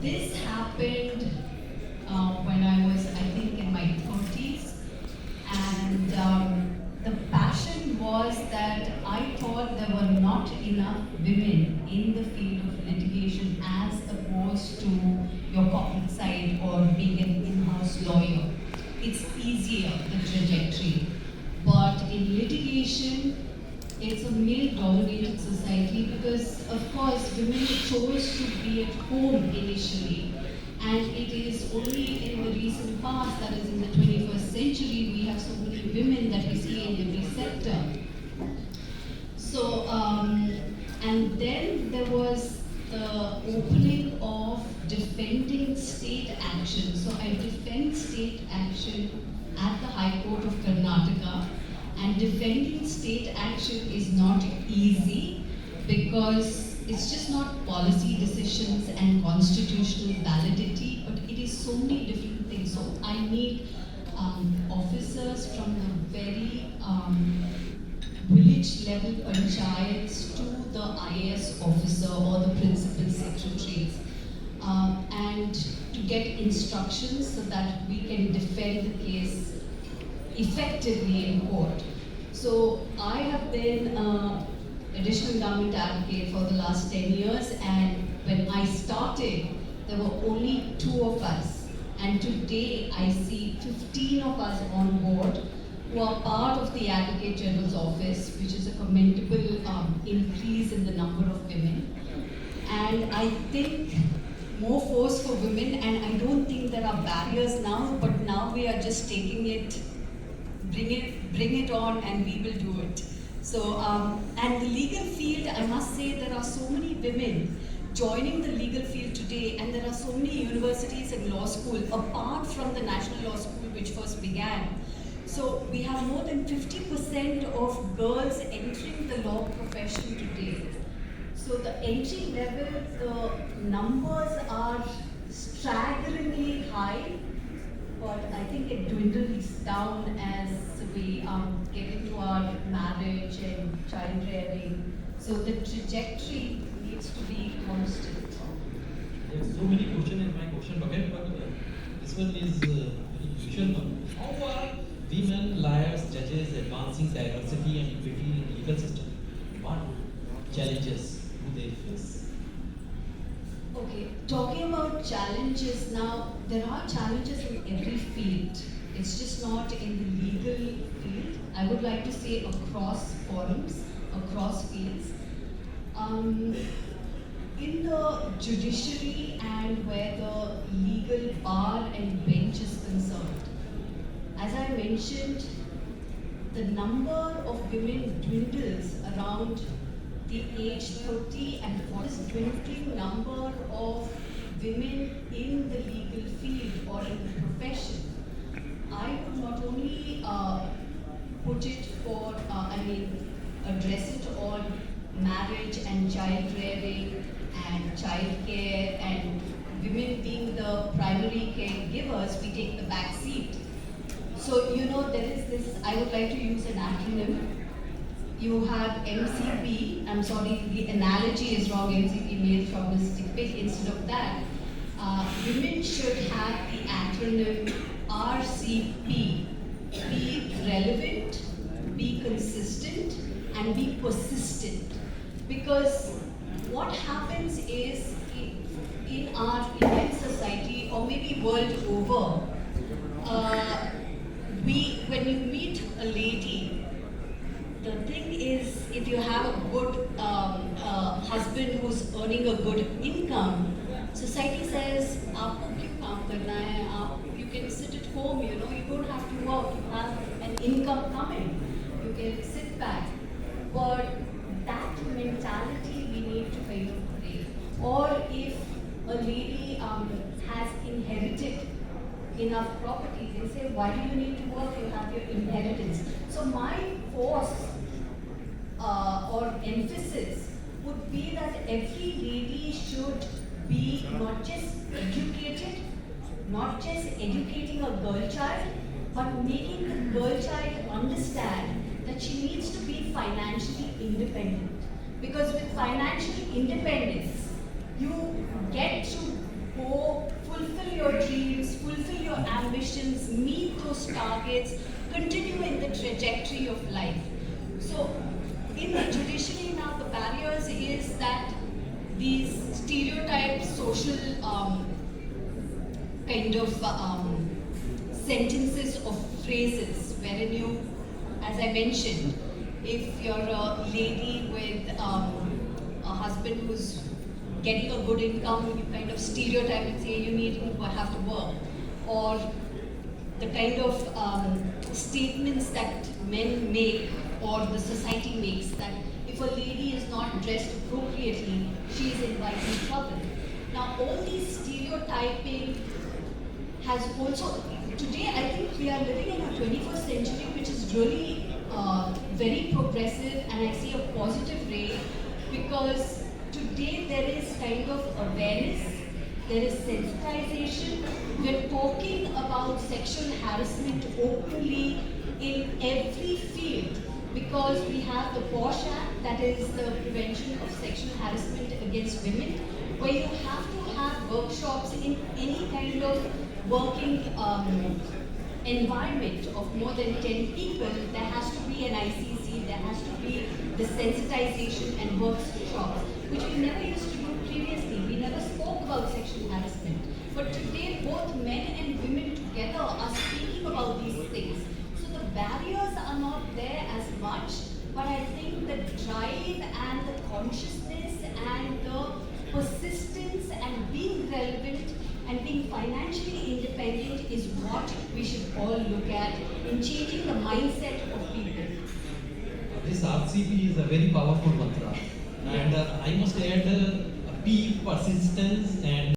This happened when I was, I think, in my 30s. And the passion was that I thought there were not enough women in the field of litigation as opposed to your corporate side or being an in-house lawyer. It's easier, the trajectory. But in litigation, it's a male-dominated society because, of course, women chose to be at home initially. And it is only in the recent past, that is in the 21st century, we have so many women that we see in every sector. So, and then there was the opening of defending state action. So I defend state action at the High Court of Karnataka. And defending state action is not easy because it's just not policy decisions and constitutional validity, but it is so many different things. So I need officers from the very village level panchayats to the IAS officer or the principal secretaries, and to get instructions so that we can defend the case effectively in court. So I have been additional government advocate for the last 10 years, and when I started, there were only 2 of us. And today I see 15 of us on board who are part of the Advocate General's office, which is a commendable increase in the number of women. And I think more force for women, and I don't think there are barriers now, but now we are just taking it, bring it on, and we will do it. So, and the legal field, I must say there are so many women joining the legal field today, and there are so many universities and law school apart from the National Law School which first began. So we have more than 50% of girls entering the law profession today. So the entry level, the numbers are staggeringly high, but I think it dwindles down as we get into our marriage and child rearing. So the trajectory needs to be constant. There's so many questions in my question bucket, but this one is very usual one. How are women lawyers, judges advancing diversity and equity in the legal system? What challenges do they face? Okay, talking about challenges now, there are challenges in every field. It's just not in the legal field. I would like to say across forums, across fields. In the judiciary and where the legal bar and bench is concerned, as I mentioned, the number of women dwindles around the age 30 and 40. This dwindling number of women in the legal field or in the profession, I would not only put it for, address it on marriage and child rearing and child care, and women being the primary caregivers, we take the back seat. So, there is this, I would like to use an acronym. You have MCP, I'm sorry, the analogy is wrong, MCP male chauvinistic pig. Instead of that, women should have the acronym RCP. Be relevant, be consistent, and be persistent. Because what happens is, in our Indian society, or maybe world over, when you meet a lady, the thing is, if you have a good husband who's earning a good income, society says, "Aapko kyun kaam karna hai? You can sit at home, you don't have to work, you have an income coming, you can sit back." But that mentality we need to kind of break. Or if a lady has inherited enough property, they say, "Why do you need to work? You have your inheritance." So my force or emphasis would be that every lady should be not just educated, not just educating a girl child, but making the girl child understand that she needs to be financially independent. Because with financial independence, you get to go ambitions, meet those targets, continue in the trajectory of life. So, in the judiciary now, the barriers is that these stereotyped social kind of sentences or phrases wherein you, as I mentioned, if you're a lady with a husband who's getting a good income, you kind of stereotype and say you need to have to work. Or the kind of statements that men make or the society makes that if a lady is not dressed appropriately, she is inviting trouble. Now all these stereotyping has also, today I think we are living in a 21st century which is really very progressive, and I see a positive way because today there is kind of awareness, there is sensitization. We're talking about sexual harassment openly in every field because we have the POSH Act, that is the Prevention of Sexual Harassment Against Women, where you have to have workshops in any kind of working environment of more than 10 people. There has to be an ICC, there has to be the sensitization and workshops, which we never used to do previously. We never spoke about sexual harassment. But today, both men and women together are speaking about these things. So the barriers are not there as much, but I think the drive and the consciousness and the persistence and being relevant and being financially independent is what we should all look at in changing the mindset of people. This RCP is a very powerful mantra, and I must add P, persistence, and